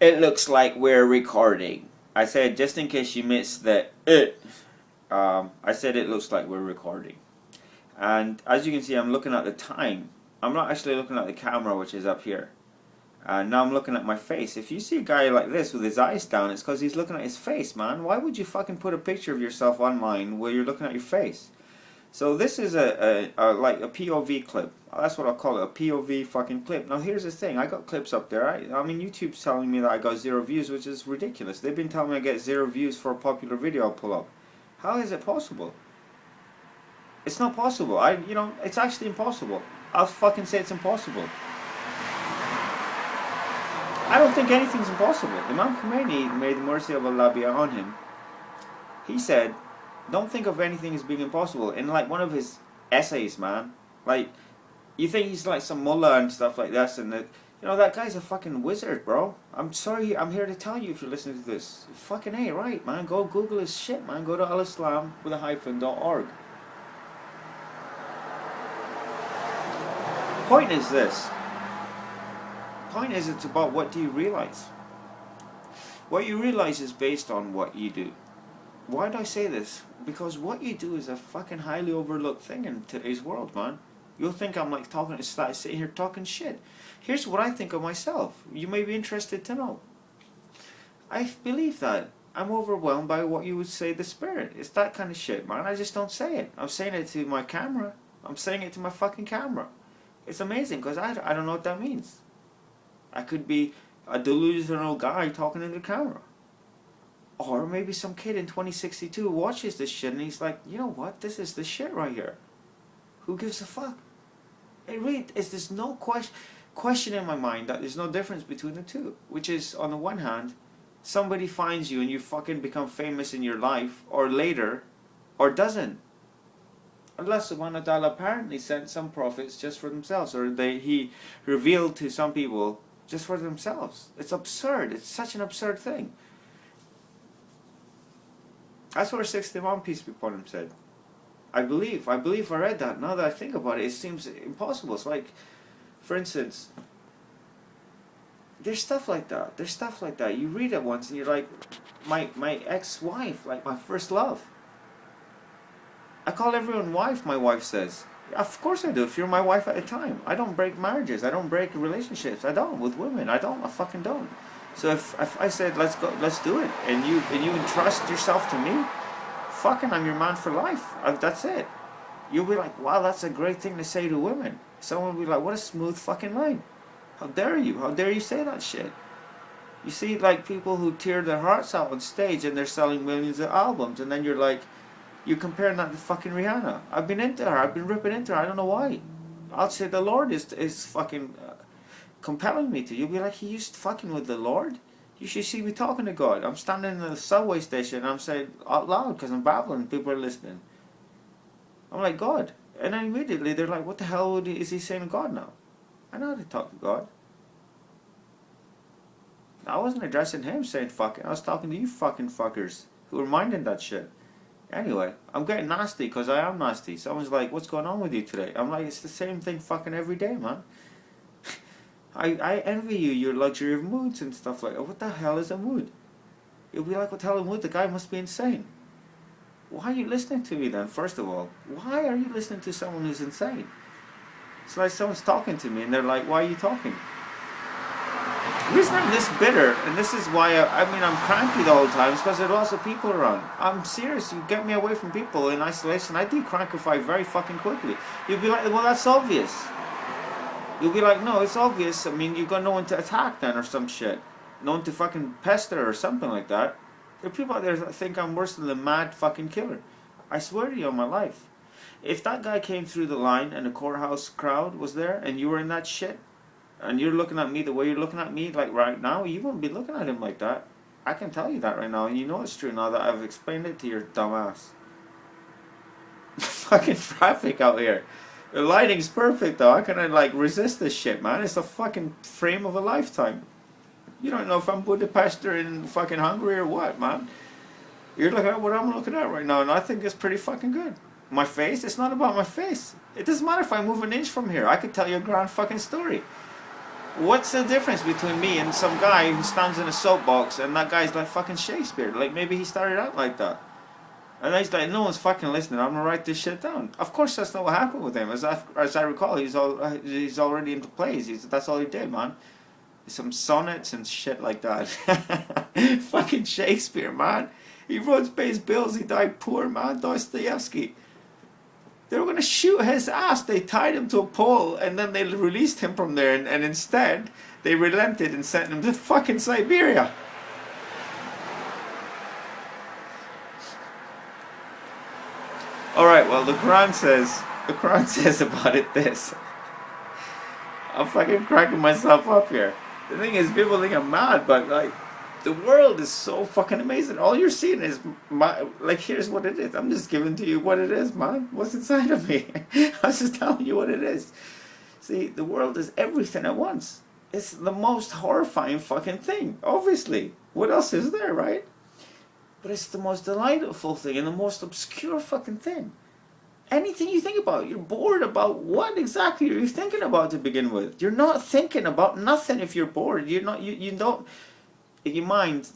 It looks like we're recording. I said, just in case you missed the it, I said it looks like we're recording. And as you can see, I'm looking at the time. I'm not actually looking at the camera, which is up here. And now I'm looking at my face. If you see a guy like this with his eyes down, it's because he's looking at his face, man. Why would you fucking put a picture of yourself online where you're looking at your face? So this is like a POV clip. That's what I'll call it, a POV fucking clip. Now here's the thing, I got clips up there. I mean, YouTube's telling me that I got 0 views, which is ridiculous. They've been telling me I get 0 views for a popular video I'll pull up. How is it possible? It's not possible. It's actually impossible. I'll fucking say it's impossible. I don't think anything's impossible. Imam Khomeini, may the mercy of Allah be on him, he said, don't think of anything as being impossible. In like one of his essays, man. Like, you think he's like some mullah and stuff like this, and that, that guy's a fucking wizard, bro. I'm sorry, I'm here to tell you if you're listening to this. Fucking A, right, man. Go Google his shit, man. Go to alislam with a hyphen.org. Point is this. Point is, it's about what do you realize. What you realize is based on what you do. Why do I say this? Because what you do is a fucking highly overlooked thing in today's world, man. You'll think I'm like sitting here talking shit. Here's what I think of myself. You may be interested to know. I believe that. I'm overwhelmed by what you would say the spirit. It's that kind of shit, man. I just don't say it. I'm saying it to my camera. I'm saying it to my fucking camera. It's amazing because I don't know what that means. I could be a delusional guy talking to the camera. Or maybe some kid in 2062 watches this shit and he's like, you know what, this is the shit right here. Who gives a fuck? It really is. There's no question in my mind that there's no difference between the two. Which is, on the one hand, somebody finds you and you fucking become famous in your life, or later, or doesn't. Allah subhanahu wa ta'ala apparently sent some prophets just for themselves, or he revealed to some people just for themselves. It's absurd. It's such an absurd thing. That's what our sixth Imam, peace be upon him, said. I believe I read that. Now that I think about it, it seems impossible. It's like, for instance, there's stuff like that. You read it once and you're like, my ex-wife, like my first love. I call everyone wife, my wife says. Of course I do, if you're my wife at the time. I don't break marriages. I don't break relationships. I don't, with women. I fucking don't. So if I said, let's do it, and you entrust yourself to me, fucking I'm your man for life. That's it. You'll be like, wow, that's a great thing to say to women. Someone will be like, what a smooth fucking line. How dare you? How dare you say that shit? You see, like, people who tear their hearts out on stage and they're selling millions of albums, and then you're like, you're comparing that to fucking Rihanna. I've been into her. I've been ripping into her. I don't know why. I'll say the Lord is fucking compelling me to. You'll be like, he used fucking with the Lord? You should see me talking to God. I'm standing in the subway station and I'm saying out loud because I'm babbling. People are listening. I'm like, God. And then immediately they're like, what the hell is he saying to God now? I know how to talk to God. I wasn't addressing him saying fucking. I was talking to you fucking fuckers who were minding that shit. Anyway, I'm getting nasty because I am nasty. Someone's like, what's going on with you today? I'm like, it's the same thing fucking every day, man. I envy you, your luxury of moods and stuff like that. What the hell is a mood? You'll be like, what the hell is a mood? The guy must be insane. Why are you listening to me then, first of all? Why are you listening to someone who's insane? It's like someone's talking to me and they're like, why are you talking? The reason I'm this bitter, and this is why I'm cranky the whole time, is because there are lots of people around. I'm serious, you get me away from people in isolation, I de-crankify very fucking quickly. You'll be like, well, that's obvious. You'll be like, no, it's obvious. I mean, you've got no one to attack then or some shit. No one to fucking pester or something like that. There are people out there that think I'm worse than the mad fucking killer. I swear to you on my life. If that guy came through the line and the courthouse crowd was there and you were in that shit, and you're looking at me the way you're looking at me, like right now, you wouldn't be looking at him like that. I can tell you that right now, and you know it's true now that I've explained it to your dumb ass. Fucking traffic out here. The lighting's perfect though. I can like resist this shit, man. It's a fucking frame of a lifetime. You don't know if I'm Budapest or in fucking Hungary or what, man. You're looking at what I'm looking at right now, and I think it's pretty fucking good. My face? It's not about my face. It doesn't matter if I move an inch from here. I could tell you a grand fucking story. What's the difference between me and some guy who stands in a soapbox and that guy's like fucking Shakespeare? Like maybe he started out like that. And he's like, no one's fucking listening. I'm gonna write this shit down. Of course, that's not what happened with him. As I recall, he's already into plays. That's all he did, man. Some sonnets and shit like that. Fucking Shakespeare, man. He wrote pays bills. He died poor, man. Dostoevsky. They were gonna shoot his ass. They tied him to a pole and then they released him from there. And instead, they relented and sent him to fucking Siberia. Alright, well, the Quran says about it this. I'm fucking cracking myself up here. The thing is, people think I'm mad, but like, the world is so fucking amazing. All you're seeing is like, here's what it is. I'm just giving to you what it is, man. What's inside of me? I'm just telling you what it is. See, the world is everything at once. It's the most horrifying fucking thing, obviously. What else is there, right? But it's the most delightful thing and the most obscure fucking thing. Anything you think about, you're bored about. What exactly are you thinking about to begin with? You're not thinking about nothing if you're bored. You're not, you don't, your mind,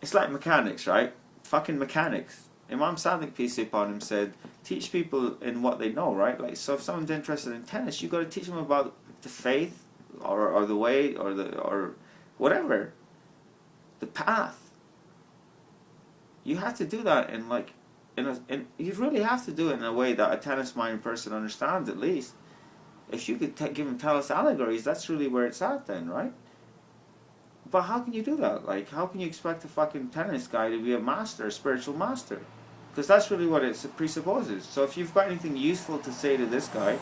it's like mechanics, right? Fucking mechanics. Imam Sadiq, peace be upon him, said, teach people in what they know, right? Like, so if someone's interested in tennis, you got to teach them about the faith, or the way, or whatever, the path. You have to do that in like, you really have to do it in a way that a tennis-minded person understands, at least. If you could give them tell us allegories, that's really where it's at then, right? But how can you do that? Like, how can you expect a fucking tennis guy to be a master, a spiritual master? Because that's really what it presupposes. So if you've got anything useful to say to this guy,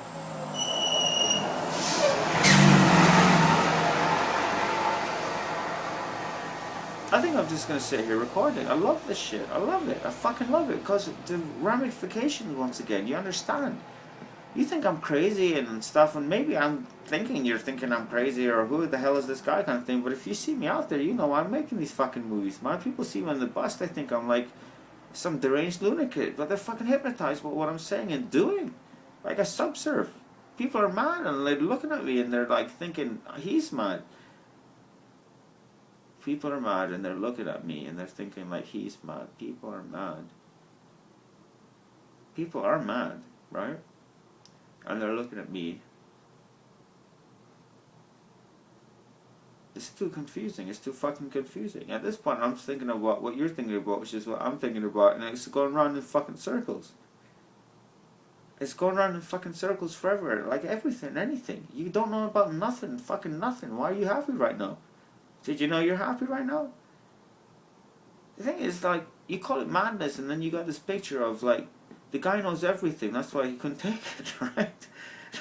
I think I'm just going to sit here recording. I love this shit. I love it. I fucking love it. Because the ramifications, once again, you understand. You think I'm crazy and stuff, and maybe I'm thinking you're thinking I'm crazy, or who the hell is this guy kind of thing. But if you see me out there, you know I'm making these fucking movies, man. People see me on the bus, they think I'm like some deranged lunatic. But they're fucking hypnotized by what I'm saying and doing. Like a subsurf. People are mad, and they're looking at me, and they're like thinking, he's mad. People are mad and they're looking at me and they're thinking like he's mad. People are mad. People are mad, right? And they're looking at me. It's too confusing. It's too fucking confusing. At this point, I'm thinking about what you're thinking about, which is what I'm thinking about, and it's going around in fucking circles. It's going around in fucking circles forever. Like everything, anything. You don't know about nothing, fucking nothing. Why are you happy right now? Did you know you're happy right now? The thing is, like, you call it madness, and then you got this picture of, like, the guy knows everything, that's why he couldn't take it, right?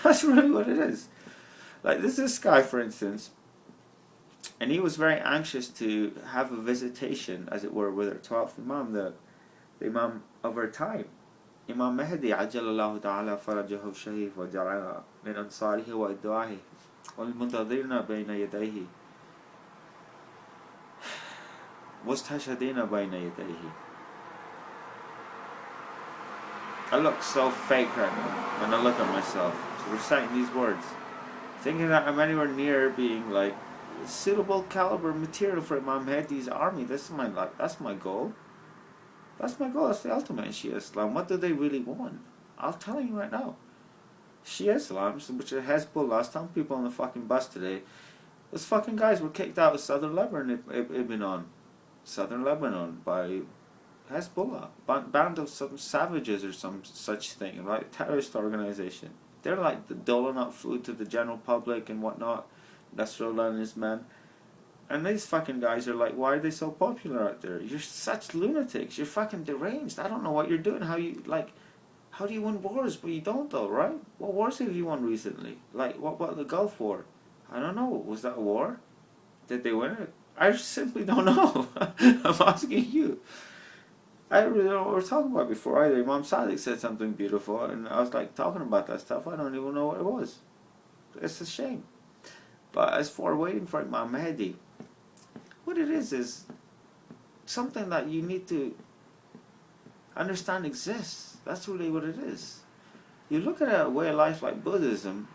That's really what it is. Like, this guy, for instance, and he was very anxious to have a visitation, as it were, with our 12th Imam, the Imam of our time. Imam Mahdi, Ajjalallahu ta'ala farajahu sharif wa ja'ala min ansarihi wa idda'ihi wal muntadirna bayna yadayhi. مستشهدين بين يديه. I look so fake right now when I look at myself reciting these words, thinking that I'm anywhere near being like suitable caliber material for Imam Mahdi's army. That's my goal. That's my goal. That's the ultimate in Shia Islam. What do they really want? I'll tell you right now. Shia Islam, which is Hezbollah. I was telling people on the fucking bus today, those fucking guys were kicked out of Southern Lebanon. Southern Lebanon by Hezbollah, band of some savages or some such thing, right? Terrorist organization. They're like doling out food to the general public and whatnot. Nasrallah and his men. And these fucking guys are like, why are they so popular out there? You're such lunatics. You're fucking deranged. I don't know what you're doing. How do you win wars? But you don't though, right? What wars have you won recently? Like, what the Gulf War? I don't know. Was that a war? Did they win it? I simply don't know. I'm asking you. I don't really know what we're talking about before either. Imam Sadiq said something beautiful, and I was like talking about that stuff. I don't even know what it was. It's a shame. But as for waiting for Imam Mahdi, what it is something that you need to understand exists. That's really what it is. You look at a way of life like Buddhism,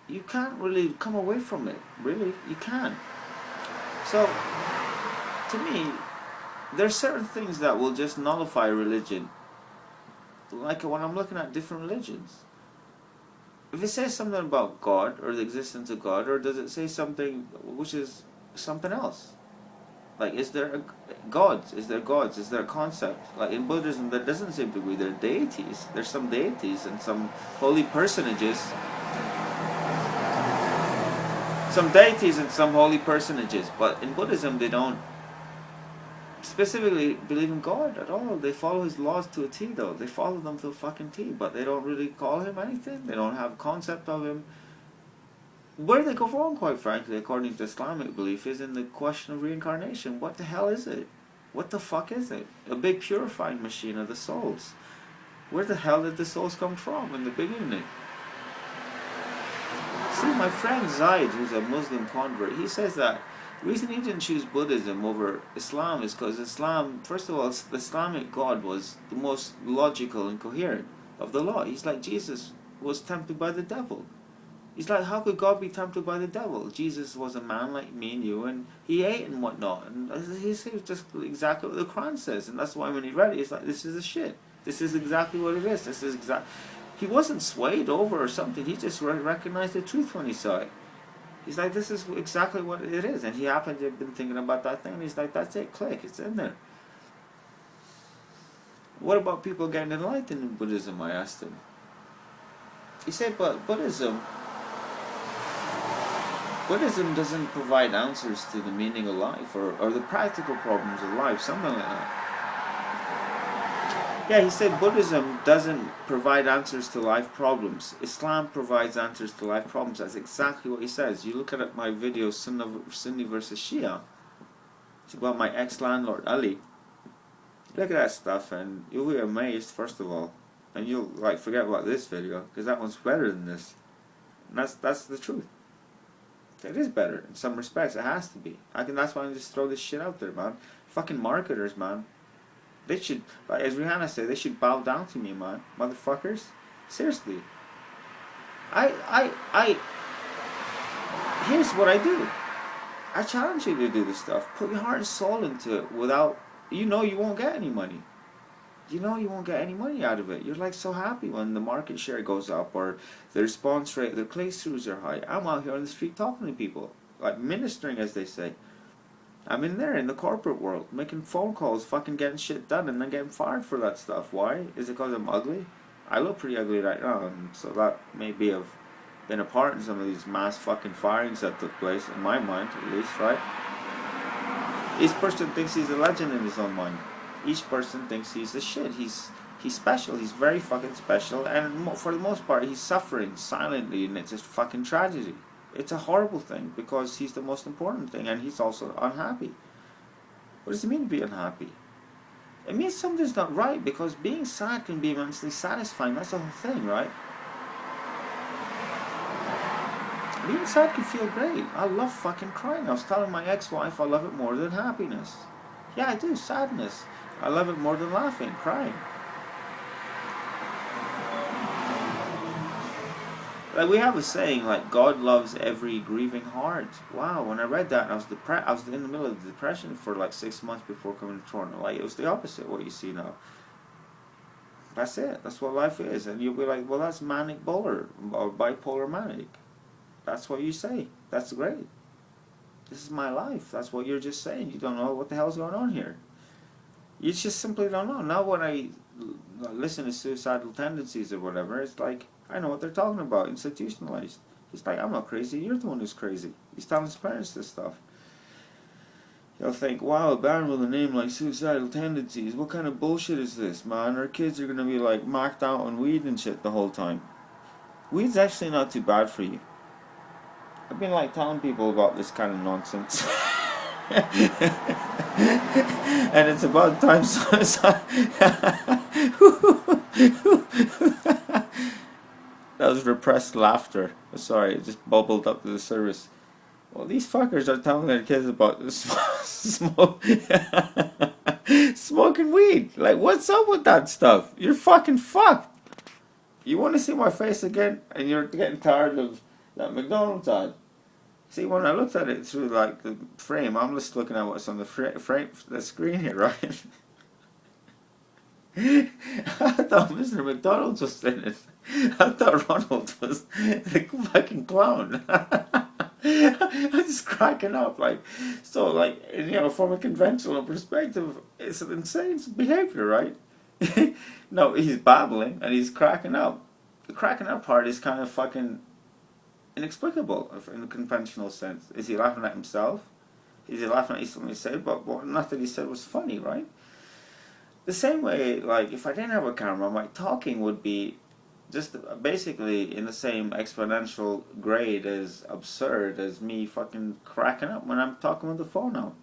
you can't really come away from it. Really, you can't. So, to me, there's certain things that will just nullify religion. Like when I'm looking at different religions. If it says something about God or the existence of God, or does it say something which is something else? Like, is there gods? Is there gods? Is there a concept? Like in Buddhism, there doesn't seem to be. There are deities. There's some deities and some holy personages. Some deities and some holy personages. But in Buddhism, they don't specifically believe in God at all. They follow his laws to a T, though. They follow them to a fucking T, but they don't really call him anything. They don't have a concept of him. Where they go wrong, quite frankly, according to Islamic belief, is in the question of reincarnation. What the hell is it? What the fuck is it? A big purifying machine of the souls. Where the hell did the souls come from in the beginning? See, my friend Zaid, who's a Muslim convert, he says that the reason he didn't choose Buddhism over Islam is because Islam, first of all, the Islamic God was the most logical and coherent of the lot. He's like, Jesus was tempted by the devil. He's like, how could God be tempted by the devil? Jesus was a man like me and you, and he ate and whatnot. And he says just exactly what the Quran says. And that's why when he read it, he's like, this is a shit. This is exactly what it is. This is exact. He wasn't swayed over or something. He just recognized the truth when he saw it. He's like, this is exactly what it is. And he happened to have been thinking about that thing. And he's like, that's it, click, it's in there. What about people getting enlightened in Buddhism, I asked him. He said, but Buddhism doesn't provide answers to the meaning of life or the practical problems of life, something like that. Yeah, he said Buddhism doesn't provide answers to life problems. Islam provides answers to life problems. That's exactly what he says. You look at my video, Sunni versus Shia. It's about my ex-landlord, Ali. Look at that stuff and you'll be amazed, first of all. And you'll like forget about this video, because that one's better than this. And that's the truth. It is better in some respects. It has to be. That's why I just throw this shit out there, man. Fucking marketers, man. They should, like as Rihanna said, they should bow down to me, man. Motherfuckers. Seriously. Here's what I do. I challenge you to do this stuff. Put your heart and soul into it without, you won't get any money. You won't get any money out of it. You're like so happy when the market share goes up or the response rate, the click-throughs are high. I'm out here on the street talking to people, like ministering, as they say. I'm in there in the corporate world, making phone calls, fucking getting shit done, and then getting fired for that stuff. Why? Is it because I'm ugly? I look pretty ugly right now, and so that may have been a part in some of these mass fucking firings that took place, in my mind, at least, right? Each person thinks he's a legend in his own mind. Each person thinks he's the shit. He's special. He's very fucking special, and for the most part, he's suffering silently, and it's a fucking tragedy. It's a horrible thing because he's the most important thing, and he's also unhappy. What does it mean to be unhappy? It means something's not right, because being sad can be immensely satisfying. That's the whole thing, right? Being sad can feel great. I love fucking crying. I was telling my ex-wife I love it more than happiness. Yeah, I do. Sadness. I love it more than laughing, crying. Like we have a saying, like God loves every grieving heart. Wow, when I read that, I was depressed. I was in the middle of depression for like 6 months before coming to Toronto. Like it was the opposite of what you see now. That's it. That's what life is. And you'll be like, well, that's manic bipolar or bipolar manic. That's what you say. That's great. This is my life. That's what you're just saying. You don't know what the hell's going on here. You just simply don't know. Now when I listen to suicidal tendencies or whatever, it's like, I know what they're talking about, institutionalized. He's like, I'm not crazy, you're the one who's crazy. He's telling his parents this stuff. You'll think, wow, a band with a name like suicidal tendencies, what kind of bullshit is this, man? Our kids are going to be like marked out on weed and shit the whole time. Weed's actually not too bad for you. I've been like telling people about this kind of nonsense. And it's about time that was repressed laughter. Sorry, it just bubbled up to the surface. Well, these fuckers are telling their kids about smoking weed. Like, what's up with that stuff? You're fucking fucked. You want to see my face again, and you're getting tired of that McDonald's ad. See, when I looked at it through like the frame, I'm just looking at what's on the the screen here, right? I thought Mr. McDonald's was in it. I thought Ronald was the fucking clown. I'm just cracking up, like, so, like, you know, from a conventional perspective, it's an insane behavior, right? No, he's babbling and he's cracking up. The cracking up part is kind of fucking inexplicable in the conventional sense. Is he laughing at himself? Is he laughing at something he said? But nothing he said was funny, right? The same way, like, if I didn't have a camera, my talking would be just basically in the same exponential grade as absurd as me fucking cracking up when I'm talking with the phone out.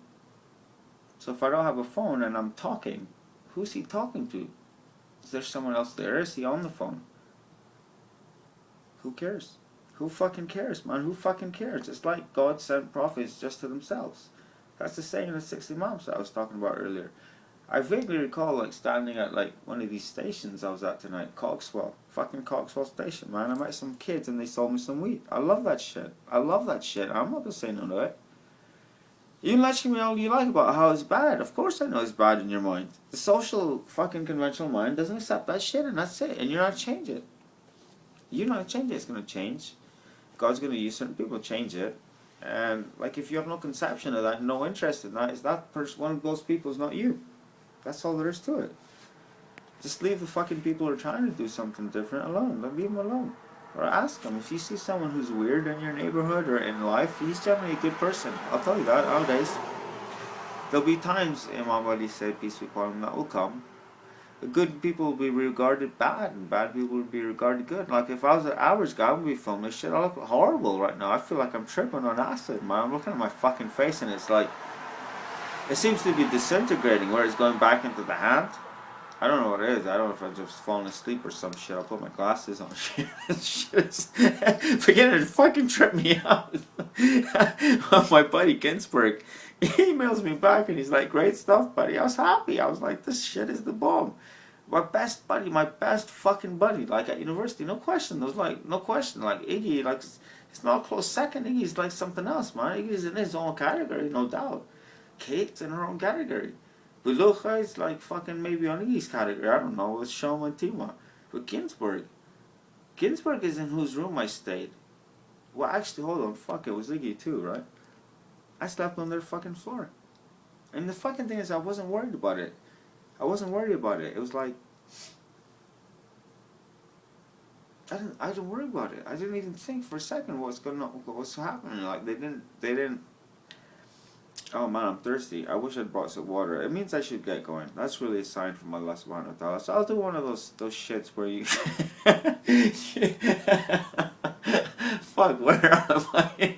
So if I don't have a phone and I'm talking, who's he talking to? Is there someone else there? Is he on the phone? Who cares? Who fucking cares, man? Who fucking cares? It's like God sent prophets just to themselves. That's the saying of the 60 Moms that I was talking about earlier. I vaguely recall like standing at like one of these stations I was at tonight, Coxwell, fucking Coxwell station, man. I met some kids and they sold me some weed. I love that shit. I love that shit. I'm not gonna say no to it. You can lecture me all you like about how it's bad. Of course I know it's bad in your mind. The social fucking conventional mind doesn't accept that shit and that's it. And you're not change it. You're not change it. It's gonna change. God's gonna use certain people to change it. And like if you have no conception of that, no interest in that, is that person, one of those people is not you. That's all there is to it. Just leave the fucking people who are trying to do something different alone. Don't leave them alone. Or ask them. If you see someone who's weird in your neighborhood or in life, he's generally a good person. I'll tell you that nowadays. There'll be times, Imam Ali said, peace be upon him, that will come. The good people will be regarded bad, and bad people will be regarded good. Like if I was an average guy, I would be filming this shit. I look horrible right now. I feel like I'm tripping on acid, man. I'm looking at my fucking face and it's like, it seems to be disintegrating, where it's going back into the hand. I don't know what it is. I don't know if I'm just falling asleep or some shit. I'll put my glasses on. Shit is beginning to fucking trip me out. My buddy Ginsberg, he emails me back and he's like, great stuff, buddy. I was happy. I was like, this shit is the bomb. My best buddy, my best fucking buddy, like at university, no question. There was like, no question. Like Iggy, like, it's not a close second. Iggy's like something else, man. Iggy's in his own category, no doubt. Kate's in her own category. Bulucha is like fucking maybe on Iggy's category. I don't know. It's Shoma and Tima. But Ginsberg is in whose room I stayed. Well, actually, hold on. Fuck, it was Iggy too, right? I slept on their fucking floor. And the fucking thing is, I wasn't worried about it. I wasn't worried about it. It was like, I didn't worry about it. I didn't even think for a second what's happening. Like they didn't. Oh man, I'm thirsty. I wish I'd brought some water. It means I should get going. That's really a sign from Allah subhanahu wa ta'ala. So I'll do one of those shits where you fuck, where am I?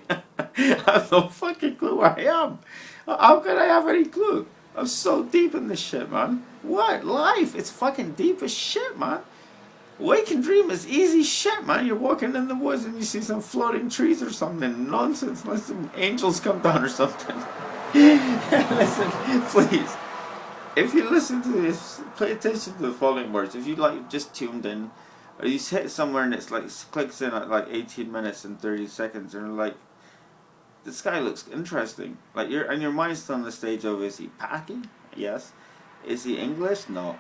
I have no fucking clue where I am. How could I have any clue? I'm so deep in this shit, man. What? Life, it's fucking deep as shit, man. Wake and dream is easy shit, man. You're walking in the woods and you see some floating trees or something. Nonsense, unless some angels come down or something. Listen, please. If you listen to this, pay attention to the following words. If you like just tuned in, or you hit somewhere and it's like clicks in at like 18 minutes and 30 seconds, and like, this guy looks interesting. Like your mind's still on the stage of, is he Paki? Yes. Is he English? No.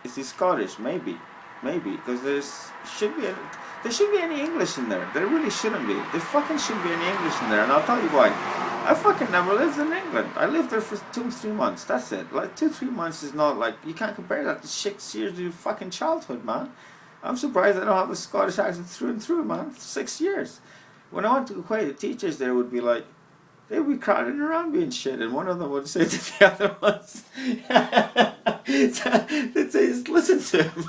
Is he Scottish? Maybe, because there should be any English in there. There really shouldn't be. There fucking shouldn't be any English in there, and I'll tell you why. I fucking never lived in England. I lived there for 2-3 months. That's it. Like 2-3 months is not like, you can't compare that to 6 years of your fucking childhood, man. I'm surprised I don't have a Scottish accent through and through, man. 6 years. When I went to Kuwait, the teachers there would be like, they would be crowding around me and shit, and one of them would say to the other ones, they'd say, just listen to him.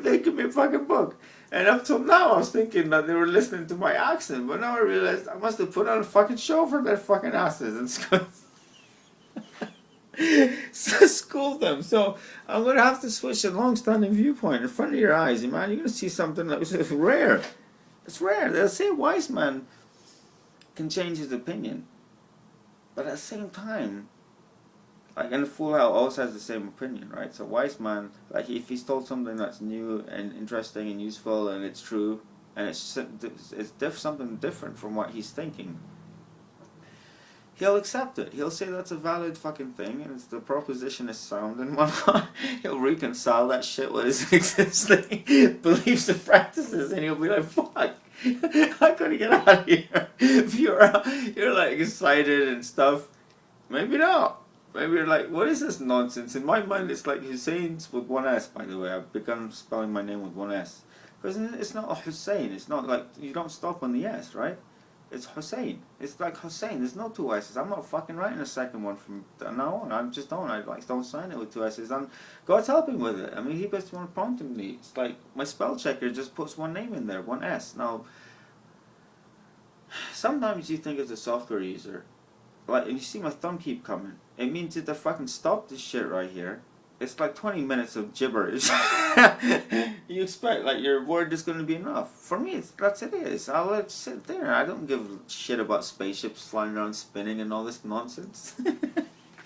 They give me a fucking book. And up till now, I was thinking that they were listening to my accent, but now I realized I must have put on a fucking show for their fucking asses and school them. So I'm gonna have to switch a long-standing viewpoint in front of your eyes, man. You're gonna see something that's rare. It's rare. They'll say a wise man can change his opinion, but at the same time, Like, and the fool always has the same opinion, right? So wise man, like if he's told something that's new and interesting and useful and it's true and something different from what he's thinking, he'll accept it. He'll say that's a valid fucking thing and the proposition is sound and whatnot. He'll reconcile that shit with his existing beliefs and practices, and he'll be like, fuck, I gotta get out of here. If you're like excited and stuff, maybe not. Maybe you're like, what is this nonsense? In my mind, it's like Husain's with one S, by the way. I've begun spelling my name with one S. Because it's not a Hussein. It's not like, you don't stop on the S, right? It's Husain. It's like Husain. There's no two S's. I'm not fucking writing a second one from now on. I just don't. I like don't sign it with two S's. And God's helping with it. I mean, He was the one prompting me. It's like my spell checker just puts one name in there, one S. Now, sometimes you think as a software user, like, and you see my thumb keep coming. It means that they fucking stop this shit right here. It's like 20 minutes of gibberish. You expect like your word is going to be enough. For me, that's it is. I'll let it sit there. I don't give a shit about spaceships flying around spinning and all this nonsense.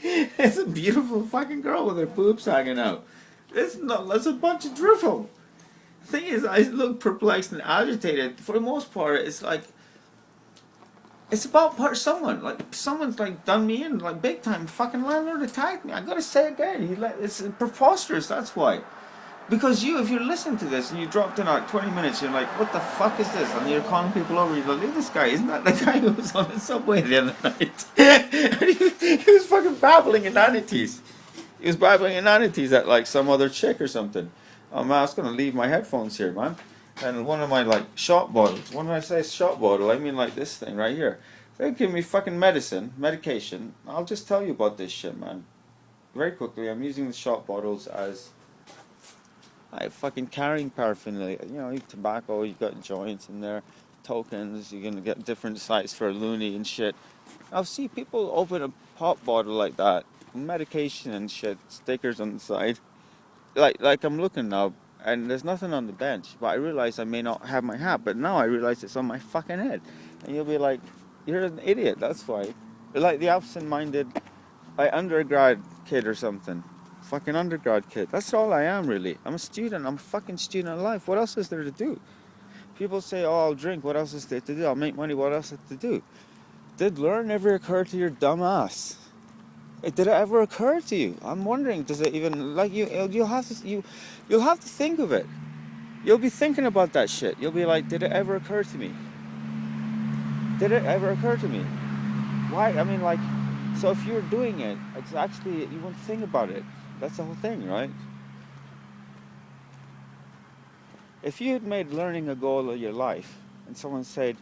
It's a beautiful fucking girl with her boobs hanging out. It's not. That's a bunch of drivel. The thing is, I look perplexed and agitated. For the most part, it's like. It's about someone, like, someone's, like, done me in, like, big time. Fucking landlord attacked me. I gotta say again, it's preposterous, that's why. Because if you're listening to this and you dropped in like 20 minutes, you're like, what the fuck is this? And you're calling people over, you're like, look at this guy, isn't that the guy who was on the subway the other night? And he was fucking babbling inanities. He was babbling inanities at, like, some other chick or something. Oh, man, I was gonna leave my headphones here, man. And one of my, like, shot bottles. When I say shot bottle, I mean, like, this thing right here. They give me fucking medication. I'll just tell you about this shit, man. Very quickly, I'm using the shot bottles as fucking carrying paraphernalia. You know, tobacco, you've got joints in there, tokens, you're gonna get different sites for loony and shit. I'll see people open a pop bottle like that, medication and shit, stickers on the side. Like I'm looking now, and there's nothing on the bench, but I realize I may not have my hat, but now I realize it's on my fucking head. And you'll be like, you're an idiot, that's why. You're like the absent-minded undergrad kid or something. Fucking undergrad kid. That's all I am, really. I'm a student. I'm a fucking student of life. What else is there to do? People say, oh, I'll drink. What else is there to do? I'll make money. What else is there to do? Did learn ever occur to your dumb ass? Did it ever occur to you? I'm wondering, does it even, like, you'll have to think of it. You'll be thinking about that shit. You'll be like, did it ever occur to me? Did it ever occur to me? Why? I mean, like, so if you're doing it, it's actually, you won't think about it. That's the whole thing, right? If you had made learning a goal of your life, and someone said,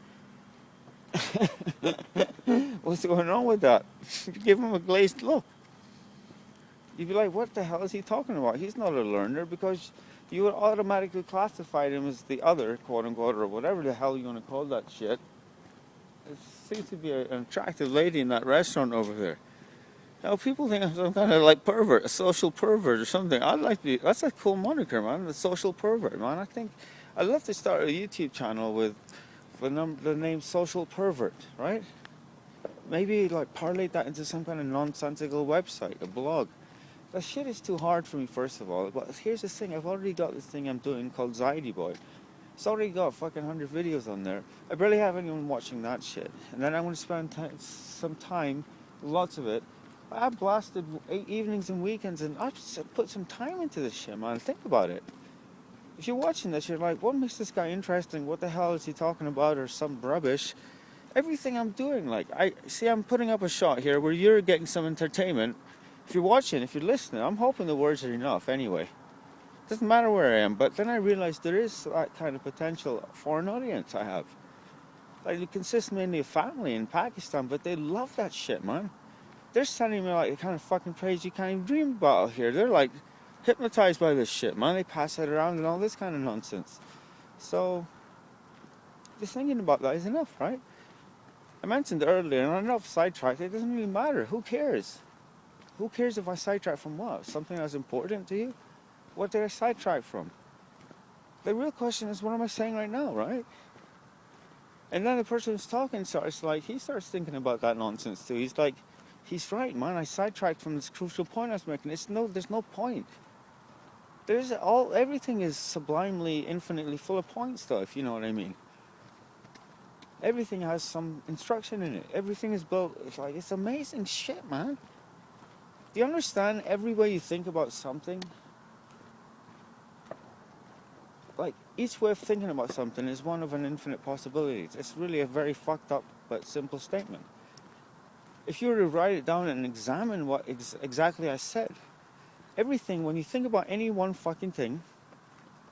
what's going on with that? You give him a glazed look. You'd be like, what the hell is he talking about? He's not a learner, because you would automatically classify him as the other, quote unquote, or whatever the hell you want to call that shit. There seems to be an attractive lady in that restaurant over there. Now, people think I'm some kind of like pervert, a social pervert or something. I'd like to be, that's a cool moniker, man, the social pervert, man. I'd love to start a YouTube channel with the name Social Pervert, right? Maybe like parlay that into some kind of nonsensical website, a blog. That shit is too hard for me, first of all. But here's the thing, I've already got this thing I'm doing called Zaidi Boy. It's already got fucking 100 videos on there. I barely have anyone watching that shit. And then I'm going to spend some time, lots of it. I blasted evenings and weekends, and I put some time into this shit, man. Think about it. If you're watching this, you're like, what makes this guy interesting? What the hell is he talking about? Or some rubbish. Everything I'm doing, like, I'm putting up a shot here where you're getting some entertainment. If you're watching, if you're listening, I'm hoping the words are enough anyway. Doesn't matter where I am, but then I realized there is that kind of potential for an audience I have. Like, it consists mainly of family in Pakistan, but they love that shit, man. They're sending me like the kind of fucking praise you can't even dream about out here. They're like hypnotized by this shit, man. They pass it around and all this kind of nonsense. So, just thinking about that is enough, right? I mentioned earlier, and I'm not sidetracked, it doesn't really matter. Who cares? Who cares if I sidetrack from what? Something that's important to you? What did I sidetrack from? The real question is, what am I saying right now, right? And then the person who's talking he starts thinking about that nonsense too. He's like, He's right, man. I sidetracked from this crucial point I was making. There's no point. Everything is sublimely, infinitely full of points, though, if you know what I mean. Everything has some instruction in it. Everything is built. It's amazing shit, man. Do you understand? Every way you think about something, like each way of thinking about something is one of an infinite possibilities. It's really a very fucked up but simple statement. If you were to write it down and examine what exactly I said, everything, when you think about any one fucking thing,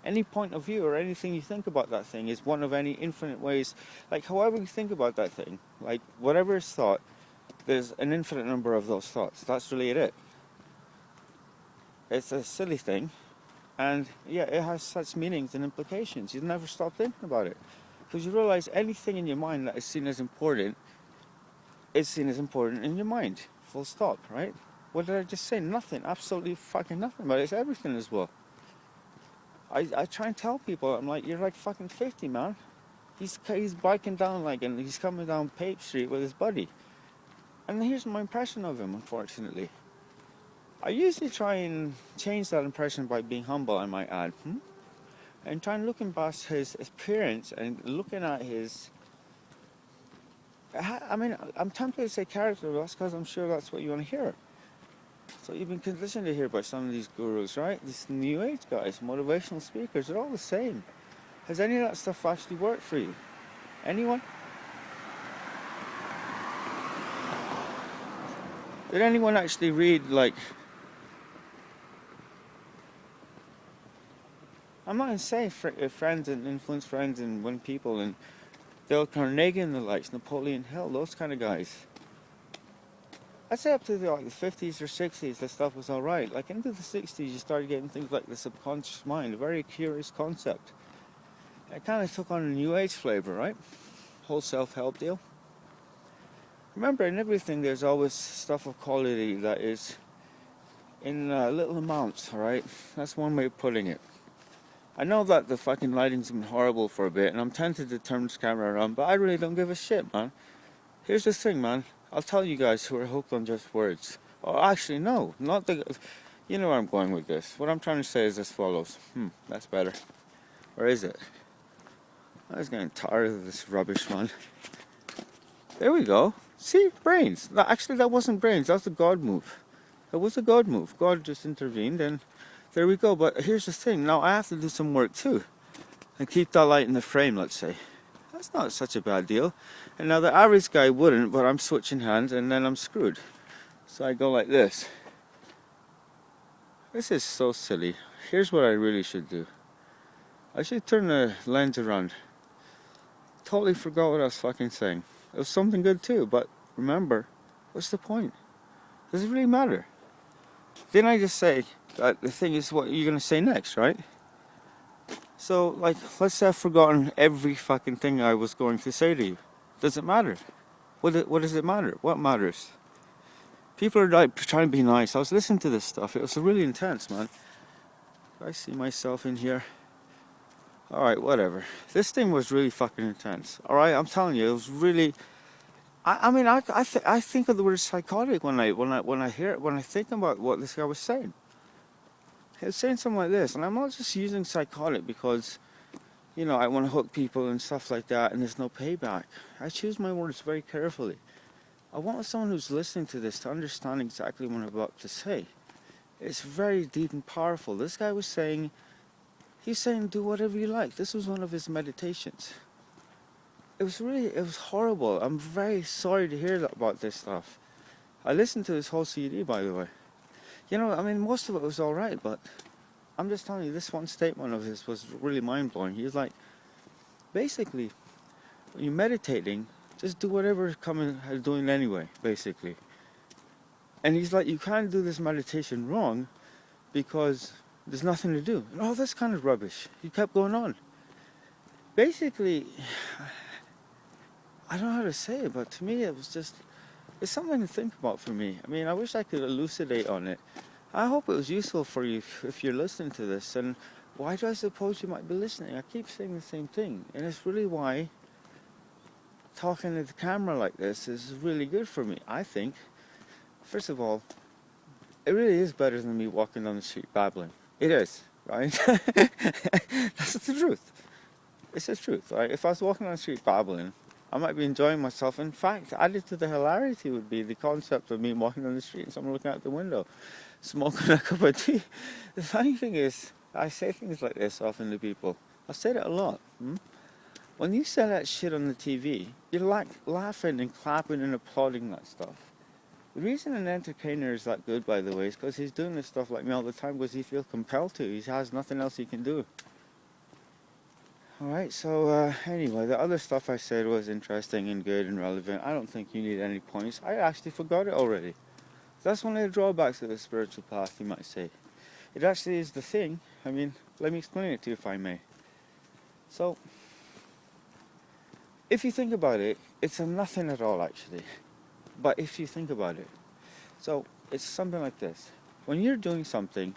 any point of view or anything you think about that thing is one of any infinite ways. Like however you think about that thing, like whatever is thought, there's an infinite number of those thoughts. That's really it. It's a silly thing, and yeah, it has such meanings and implications. You never stop thinking about it, because you realize anything in your mind that is seen as important is seen as important in your mind. Full stop, right? What did I just say? Nothing. Absolutely fucking nothing. But it's everything as well. I try and tell people, I'm like, you're like fucking 50, man. He's biking down and he's coming down Pape Street with his buddy. And here's my impression of him, unfortunately. I usually try and change that impression by being humble, I might add. And trying looking past his appearance and looking at his... I mean, I'm tempted to say character, but that's because I'm sure that's what you want to hear. So you've been conditioned to hear by some of these gurus, right? These new age guys, motivational speakers, they're all the same. Has any of that stuff actually worked for you? Anyone? Did anyone actually read, I'm not going to say friends and influence friends and win people and Dale Carnegie and the likes, Napoleon Hill, those kind of guys. I'd say up to the 50s or 60s, the stuff was alright. Like into the 60s, you started getting things like the subconscious mind, a very curious concept. It kind of took on a new age flavor, right? Whole self-help deal. Remember, in everything, there's always stuff of quality that is in little amounts, alright? That's one way of putting it. I know that the fucking lighting's been horrible for a bit, and I'm tempted to turn this camera around, but I really don't give a shit, man. Here's the thing, man. I'll tell you guys who are hooked on just words. Oh, actually, no. Not the... You know where I'm going with this. What I'm trying to say is as follows. That's better. Or is it? I was getting tired of this rubbish, man. There we go. See? Brains. No, actually, that wasn't brains. That was a God move. That was a God move. God just intervened, and there we go. But here's the thing. Now, I have to do some work, too. And keep that light in the frame, let's say. That's not such a bad deal. And now the average guy wouldn't, but I'm switching hands and then I'm screwed. So I go like this. This is so silly. Here's what I really should do. I should turn the lens around. Totally forgot what I was fucking saying. It was something good too, but remember, what's the point? Does it really matter? Didn't I just say that the thing is what you're going to say next, right? So, let's say I've forgotten every fucking thing I was going to say to you. Does it matter? What does it matter? What matters? People are trying to be nice. I was listening to this stuff. It was really intense, man. I see myself in here. Alright, whatever. This thing was really fucking intense. Alright, I'm telling you, it was really... I think of the word psychotic when I hear it, when I think about what this guy was saying. He was saying something like this, and I'm not just using psychotic because, I want to hook people and stuff like that, and there's no payback. I choose my words very carefully. I want someone who's listening to this to understand exactly what I'm about to say. It's very deep and powerful. This guy was saying, do whatever you like. This was one of his meditations. It was horrible. I'm very sorry to hear about this stuff. I listened to this whole CD, by the way. Most of it was alright, but I'm just telling you, this one statement of his was really mind-blowing. He's like, basically, when you're meditating, just do whatever you're doing anyway, basically. And he's like, you can't do this meditation wrong because there's nothing to do. And all this kind of rubbish. He kept going on. Basically, I don't know how to say it, but to me it was just... It's something to think about for me. I wish I could elucidate on it. I hope it was useful for you if you're listening to this. And why do I suppose you might be listening? I keep saying the same thing. And it's really why talking to the camera like this is really good for me, I think. first of all, it really is better than me walking down the street babbling. It is, right? That's the truth. It's the truth, right? If I was walking down the street babbling, I might be enjoying myself. In fact, added to the hilarity would be the concept of me walking down the street and someone looking out the window, smoking a cup of tea. The funny thing is, I say things like this often to people. I've said it a lot. When you say that shit on the TV, you're like laughing and clapping and applauding that stuff. The reason an entertainer is that good, by the way, is because he's doing this stuff like me all the time because he feels compelled to. He has nothing else he can do. Alright, so anyway, the other stuff I said was interesting and good and relevant. I don't think you need any points. I actually forgot it already. That's one of the drawbacks of the spiritual path, you might say. It actually is the thing. I mean, let me explain it to you if I may. So, if you think about it, it's a nothing at all actually. But if you think about it, so it's something like this. When you're doing something,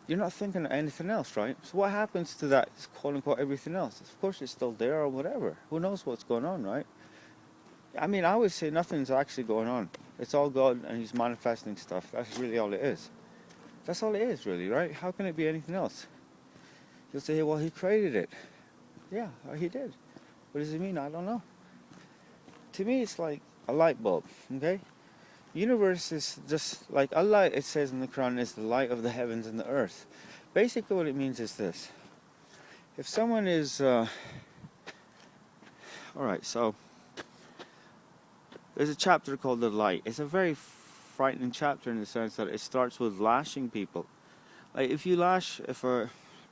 you're not thinking of anything else, right? So what happens to that quote unquote everything else? Of course it's still there or whatever. Who knows what's going on, right? I mean, I would say nothing's actually going on. It's all God and He's manifesting stuff. That's really all it is. That's all it is really, right? How can it be anything else? You'll say, well, He created it. Yeah, He did. What does it mean? I don't know. To me, it's like a light bulb, okay? Universe is just like a light, it says in the Quran, is the light of the heavens and the earth. Basically what it means is this. If someone is... Alright, so... There's a chapter called The Light. It's a very frightening chapter in the sense that it starts with lashing people. Like if you lash...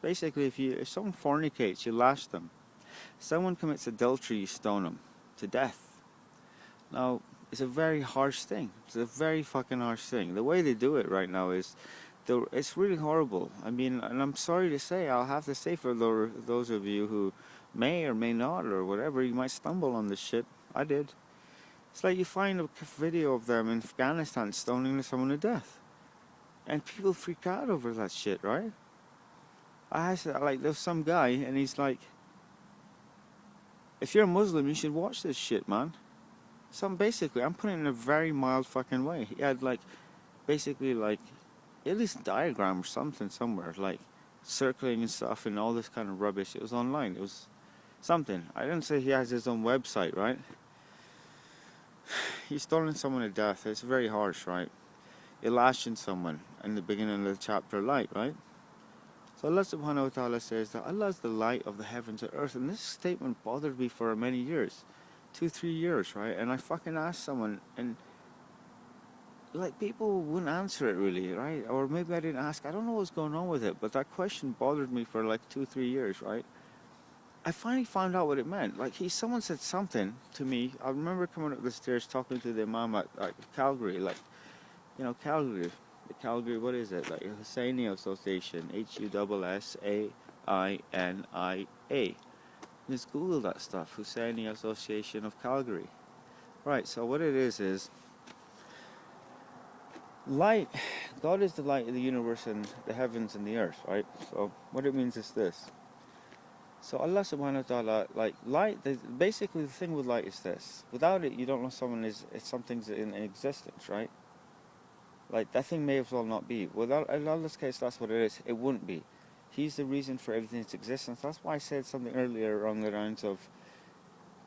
Basically, if someone fornicates, you lash them. If someone commits adultery, you stone them to death. Now, it's a very harsh thing. It's a very fucking harsh thing. The way they do it right now is, it's really horrible. I mean, and I'm sorry to say, I'll have to say for those of you who may or may not, or whatever, you might stumble on this shit. I did. It's like you find a video of them in Afghanistan stoning someone to death. And people freak out over that shit, right? There's some guy, and he's like, if you're a Muslim, you should watch this shit, man. Basically, I'm putting it in a very mild fucking way. He had basically at least a diagram or something somewhere, like circling and stuff and all this kind of rubbish. It was online. It was something. I didn't say he has his own website, right? He's stolen someone to death. It's very harsh, right? You're lashing someone in the beginning of the chapter light, right? So Allah subhanahu wa ta'ala says that Allah is the light of the heavens and earth. And this statement bothered me for many years. 2-3 years, right? And I fucking asked someone, and people wouldn't answer it really, right? Or maybe I didn't ask. I don't know what's going on with it, but that question bothered me for 2-3 years, right? I finally found out what it meant. Someone said something to me. I remember coming up the stairs talking to the imam at Calgary, Calgary. The Calgary, what is it? Husaini Association, Hussainia. Just Google that stuff, Husaini Association of Calgary. Right, so what it is light. God is the light of the universe and the heavens and the earth, right? So what it means is this. So Allah subhanahu wa ta'ala, light, basically the thing with light is this. Without it, you don't know something's in existence, right? That thing may as well not be. Without, in Allah's case, that's what it is. It wouldn't be. He's the reason for everything's existence. That's why I said something earlier along the lines of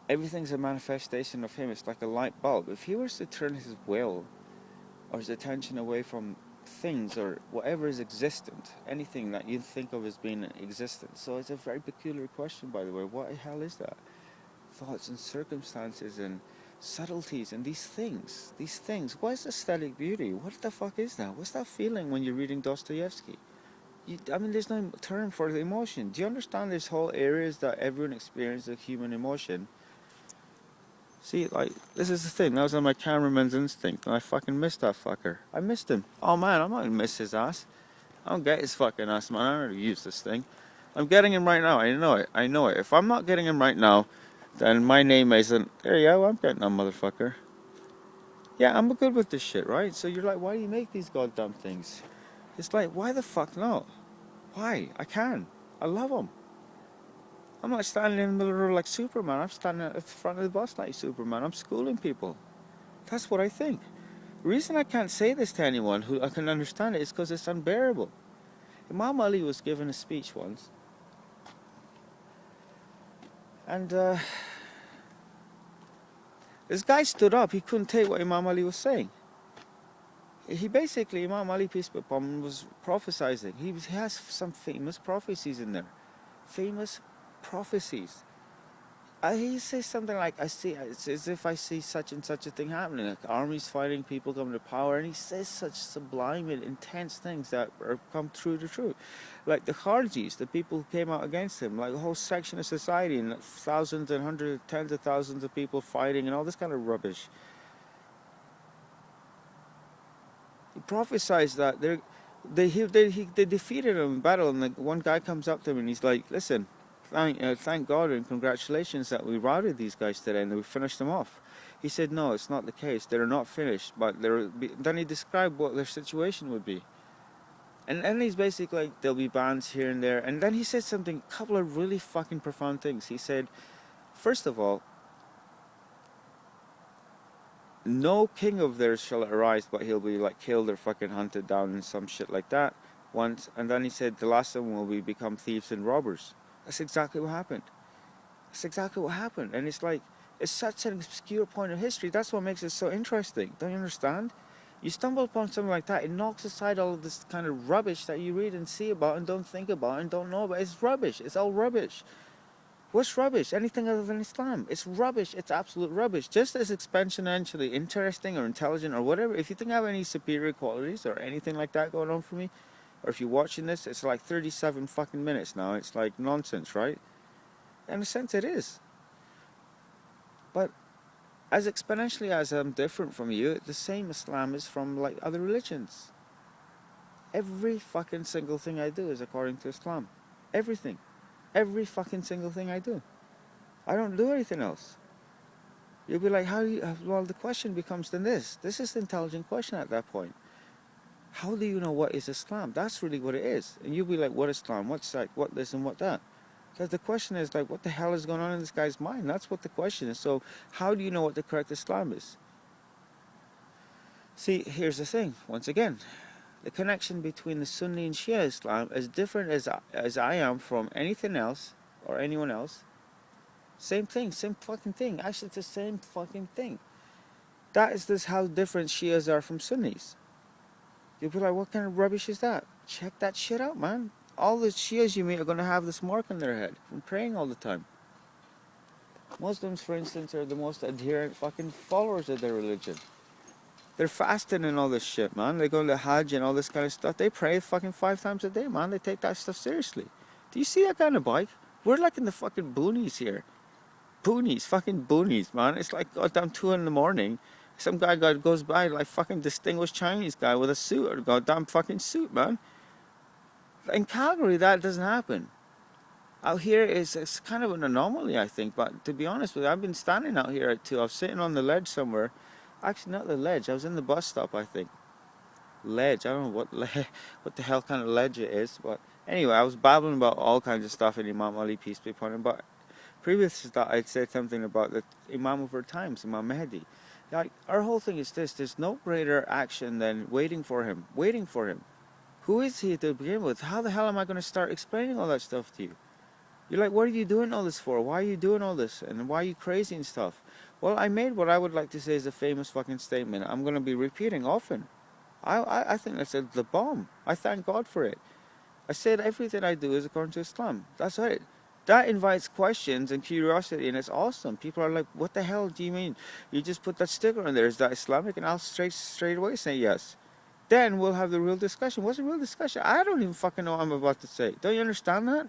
everything's a manifestation of Him. It's like a light bulb. If He was to turn His will or His attention away from things or whatever is existent, anything that you think of as being existent. So it's a very peculiar question, by the way. What the hell is that? Thoughts and circumstances and subtleties and these things. What is aesthetic beauty? What the fuck is that? What's that feeling when you're reading Dostoevsky? There's no term for the emotion. Do you understand this whole areas that everyone experiences a human emotion? See, this is the thing. That was on my cameraman's instinct, and I fucking missed that fucker. I missed him. Oh man, I'm not gonna miss his ass. I don't get his fucking ass, man. I already used this thing. I'm getting him right now. I know it. If I'm not getting him right now, then my name isn't... There you go, I'm getting that motherfucker. Yeah, I'm good with this shit, right? So you're like, why do you make these goddamn things? It's like, why the fuck not? Why? I can. I love them. I'm not standing in the middle of the road like Superman. I'm standing at the front of the bus like Superman. I'm schooling people. That's what I think. The reason I can't say this to anyone who I can understand it is because it's unbearable. Imam Ali was given a speech once, and this guy stood up. He couldn't take what Imam Ali was saying. He basically, Imam Ali, peace be upon him, was prophesizing. He has some famous prophecies in there. Famous prophecies. He says something like, it's as if I see such and such a thing happening, like armies fighting, people coming to power, and he says such sublime and intense things that come true to truth. Like the Kharjis, the people who came out against him, like a whole section of society, and thousands and hundreds, tens of thousands of people fighting, and all this kind of rubbish. He prophesied that they defeated him in battle, and one guy comes up to him and he's like, listen, thank God and congratulations that we routed these guys today and that we finished them off. He said, no, it's not the case. They're not finished, but then he described what their situation would be. And then he's basically like, there'll be bans here and there. And then he said something, a couple of really fucking profound things. He said, first of all, no king of theirs shall arise, but he'll be like killed or fucking hunted down and some shit like that once. And then he said the last of them will become thieves and robbers. That's exactly what happened. That's exactly what happened. And it's like, it's such an obscure point of history. That's what makes it so interesting. Don't you understand? You stumble upon something like that, it knocks aside all of this kind of rubbish that you read and see about and don't think about and don't know about. It's rubbish. It's all rubbish. What's rubbish? Anything other than Islam. It's rubbish. It's absolute rubbish. Just as exponentially interesting or intelligent or whatever, if you think I have any superior qualities or anything like that going on for me, or if you're watching this, it's like 37 fucking minutes now. It's like nonsense, right? In a sense it is. But as exponentially as I'm different from you, the same Islam is from like other religions. Every fucking single thing I do is according to Islam. Everything. Every fucking single thing I do. I don't do anything else. You'll be like, how do you... Well, the question becomes then this. This is the intelligent question at that point. How do you know what is Islam? That's really what it is. And you'll be like, what Islam? What's that? What this and what that? Because the question is like, what the hell is going on in this guy's mind? That's what the question is. So how do you know what the correct Islam is? See, here's the thing. Once again, the connection between the Sunni and Shia Islam, as different as I am from anything else or anyone else, same thing, same fucking thing. Actually, it's the same fucking thing. That is just how different Shias are from Sunnis. You'll be like, what kind of rubbish is that? Check that shit out, man. All the Shias you meet are going to have this mark on their head from praying all the time. Muslims, for instance, are the most adherent fucking followers of their religion. They're fasting and all this shit, man. They go to Hajj and all this kind of stuff. They pray fucking 5 times a day, man. They take that stuff seriously. Do you see that kind of bike? We're like in the fucking boonies here. Boonies, fucking boonies, man. It's like goddamn 2 in the morning. Some guy goes by like fucking distinguished Chinese guy with a suit or a goddamn fucking suit, man. In Calgary, that doesn't happen. Out here, it's kind of an anomaly, I think. But to be honest with you, I've been standing out here at 2. I was sitting on the ledge somewhere. Actually, not the ledge. I was in the bus stop, I think. Ledge. I don't know what the hell kind of ledge it is. But anyway, I was babbling about all kinds of stuff in Imam Ali, peace be upon him. But previous to that, I'd said something about the Imam of our times, Imam Mahdi. Like, our whole thing is this. There's no greater action than waiting for him. Waiting for him. Who is he to begin with? How the hell am I going to start explaining all that stuff to you? You're like, what are you doing all this for? Why are you doing all this? And why are you crazy and stuff? Well, I made what I would like to say is a famous fucking statement. I'm going to be repeating often. I think that's the bomb. I thank God for it. I said everything I do is according to Islam. That's it. That invites questions and curiosity, and it's awesome. People are like, what the hell do you mean? You just put that sticker on there. Is that Islamic? And I'll straight away say yes. Then we'll have the real discussion. What's the real discussion? I don't even fucking know what I'm about to say. Don't you understand that?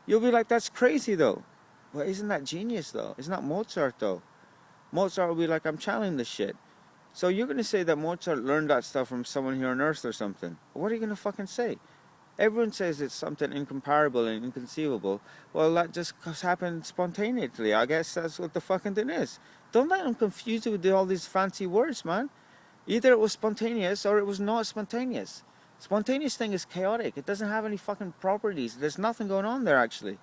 You'll be like, that's crazy though. Well, isn't that genius though? It's not Mozart though. Mozart will be like, I'm channeling this shit. So you're going to say that Mozart learned that stuff from someone here on Earth or something. What are you going to fucking say? Everyone says it's something incomparable and inconceivable. Well, that just happened spontaneously. I guess that's what the fucking thing is. Don't let them confuse you with all these fancy words, man. Either it was spontaneous or it was not spontaneous. Spontaneous thing is chaotic. It doesn't have any fucking properties. There's nothing going on there, actually.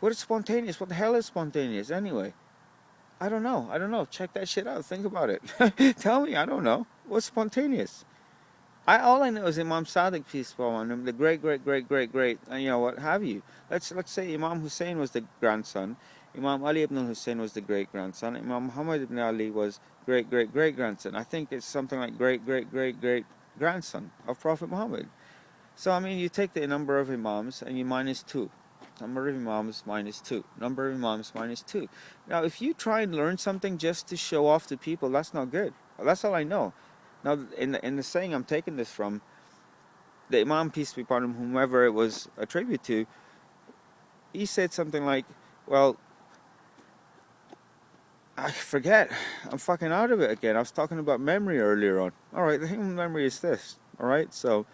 What is spontaneous? What the hell is spontaneous, anyway? I don't know. I don't know. Check that shit out. Think about it. Tell me. I don't know. What's spontaneous? All I know is Imam Sadiq, peace be upon him, the great, and what have you. Let's say Imam Hussein was the grandson. Imam Ali ibn Hussein was the great grandson. Imam Muhammad ibn Ali was great grandson. I think it's something like great grandson of Prophet Muhammad. So I mean, you take the number of imams and you minus two. Number of imams minus two. Number of imams minus two. Now, if you try and learn something just to show off to people, that's not good. That's all I know. Now, in the saying I'm taking this from, the Imam, peace be upon him, whomever it was attributed to, he said something like, well, I forget. I'm fucking out of it again. I was talking about memory earlier on. Alright, the thing with memory is this. Alright, so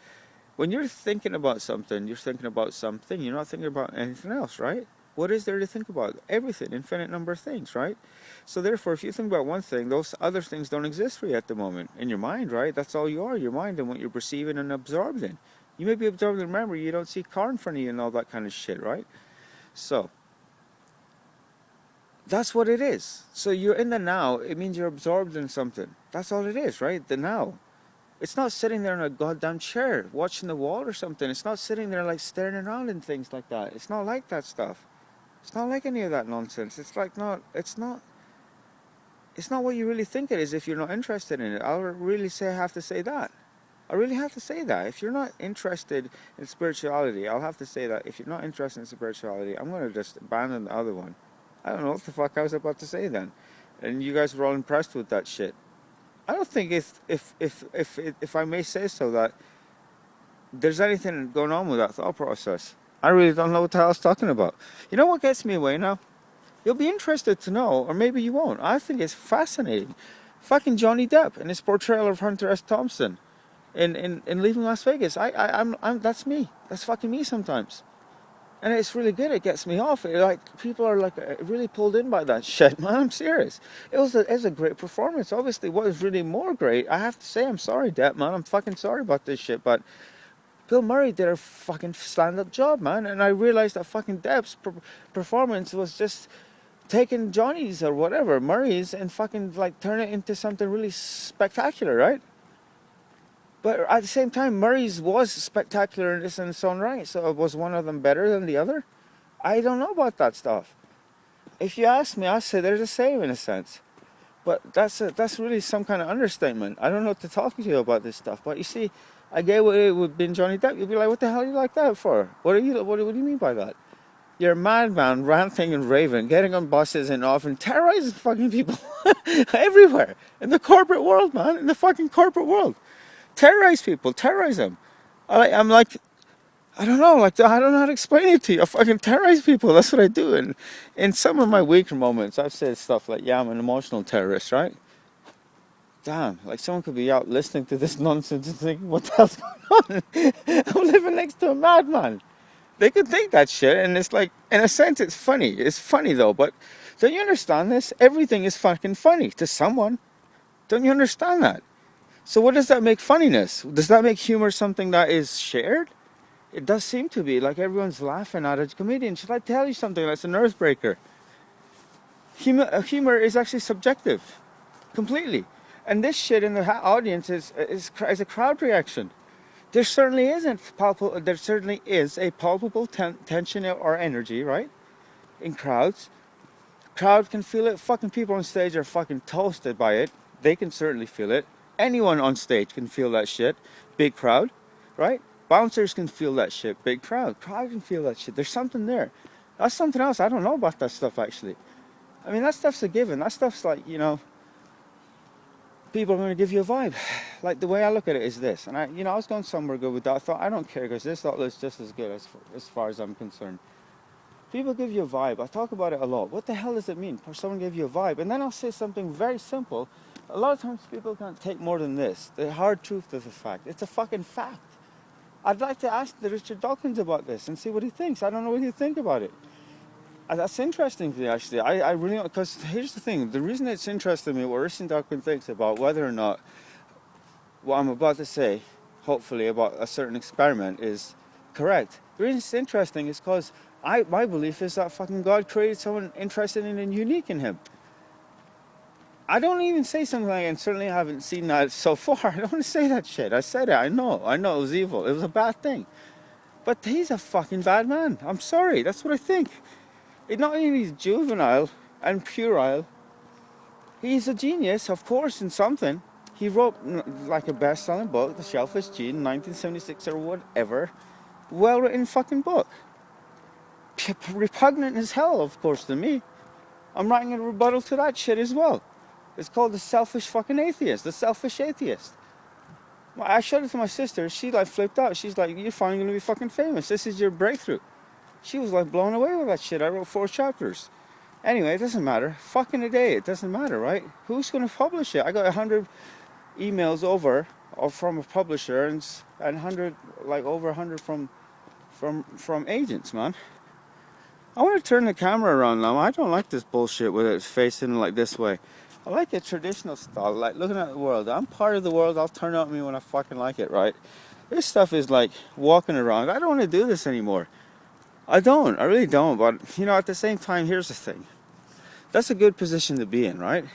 when you're thinking about something, you're thinking about something. You're not thinking about anything else, right? What is there to think about? Everything, infinite number of things, right? So therefore, if you think about one thing, those other things don't exist for you at the moment. In your mind, right? That's all you are, your mind and what you're perceiving and absorbed in. You may be absorbed in memory, you don't see a car in front of you and all that kind of shit, right? So, that's what it is. So you're in the now, it means you're absorbed in something. That's all it is, right? The now. It's not sitting there in a goddamn chair watching the wall or something. It's not sitting there like staring around and things like that. It's not like that stuff. It's not like any of that nonsense. It's not what you really think it is if you're not interested in it. I'll really say I have to say that. I really have to say that. If you're not interested in spirituality, I'll have to say that. If you're not interested in spirituality, I'm going to just abandon the other one. I don't know what the fuck I was about to say then. And you guys were all impressed with that shit. I don't think if I may say so, that there's anything going on with that thought process. I really don't know what the hell I was talking about. You know what gets me away now? You'll be interested to know, or maybe you won't. I think it's fascinating. Fucking Johnny Depp and his portrayal of Hunter S. Thompson in Leaving Las Vegas. I'm that's me. That's fucking me sometimes. And it's really good. It gets me off. People are really pulled in by that shit, man. I'm serious. It was a great performance. Obviously, what was really more great, I have to say, I'm sorry, Depp, man. I'm fucking sorry about this shit, but Bill Murray did a fucking stand-up job, man. And I realized that fucking Depp's performance was just taking Johnny's or whatever, Murray's, and fucking turn it into something really spectacular, right? But at the same time, Murray's was spectacular in its own right. So was one of them better than the other? I don't know about that stuff. If you ask me, I'd say they're the same in a sense. But that's really some kind of understatement. I don't know what to talk to you about this stuff. But you see, I get what it would be in Johnny Depp. You'd be like, what the hell are you like that for? What do you mean by that? You're a madman, ranting and raving, getting on buses and off and terrorizing fucking people everywhere. In the corporate world, man. In the fucking corporate world. Terrorize people, terrorize them. I'm like, I don't know, I don't know how to explain it to you. I fucking terrorize people, that's what I do. And in some of my weaker moments, I've said stuff like, yeah, I'm an emotional terrorist, right? Damn, someone could be out listening to this nonsense and thinking, what the hell's going on? I'm living next to a madman. They could think that shit, and it's like, in a sense, it's funny. It's funny though, but don't you understand this? Everything is fucking funny to someone. Don't you understand that? So what does that make funniness? Does that make humor something that is shared? It does seem to be. Like everyone's laughing at a comedian. Should I tell you something that's an earthbreaker? Humor is actually subjective. Completely. And this shit in the audience is a crowd reaction. There certainly is a palpable tension or energy, right? In crowds. Crowd can feel it. Fucking people on stage are fucking toasted by it. They can certainly feel it. Anyone on stage can feel that shit. Big crowd, right? Bouncers can feel that shit. Big crowd. Crowd can feel that shit. There's something there. That's something else. I don't know about that stuff, actually. I mean, that stuff's a given. That stuff's like, people are going to give you a vibe. Like, the way I look at it is this. And I was going somewhere good with that. I thought, I don't care, because this thought looks just as good as far as I'm concerned. People give you a vibe. I talk about it a lot. What the hell does it mean for someone to give you a vibe? And then I'll say something very simple. A lot of times people can't take more than this. The hard truth of the fact. It's a fucking fact. I'd like to ask the Richard Dawkins about this and see what he thinks. I don't know what you think about it. That's interesting to me, actually. I really, because here's the thing. The reason it's interesting to me what Richard Dawkins thinks about whether or not what I'm about to say, hopefully about a certain experiment, is correct. The reason it's interesting is because my belief is that fucking God created someone interesting and unique in him. I don't even say something like, and certainly I haven't seen that so far. I don't want to say that shit. I said it. I know it was evil. It was a bad thing. But he's a fucking bad man. I'm sorry. That's what I think. It not only he's juvenile and puerile, he's a genius, of course, in something. He wrote like a best-selling book, The Shellfish Gene, 1976 or whatever. Well-written fucking book. Repugnant as hell, of course, to me. I'm writing a rebuttal to that shit as well. It's called The Selfish Fucking Atheist. The Selfish Atheist. I showed it to my sister. She like flipped out. She's like, you're finally going to be fucking famous. This is your breakthrough. She was like blown away with that shit. I wrote 4 chapters. Anyway, it doesn't matter. Fucking a day. It doesn't matter, right? Who's going to publish it? I got 100 emails over from a publisher and 100, like over 100 from agents, man. I want to turn the camera around now. I don't like this bullshit with it facing like this way. I like it traditional style, like looking at the world. I'm part of the world. I'll turn on me when I fucking like it, right? This stuff is like walking around. I don't want to do this anymore. I really don't. But, you know, at the same time, here's the thing. That's a good position to be in, right?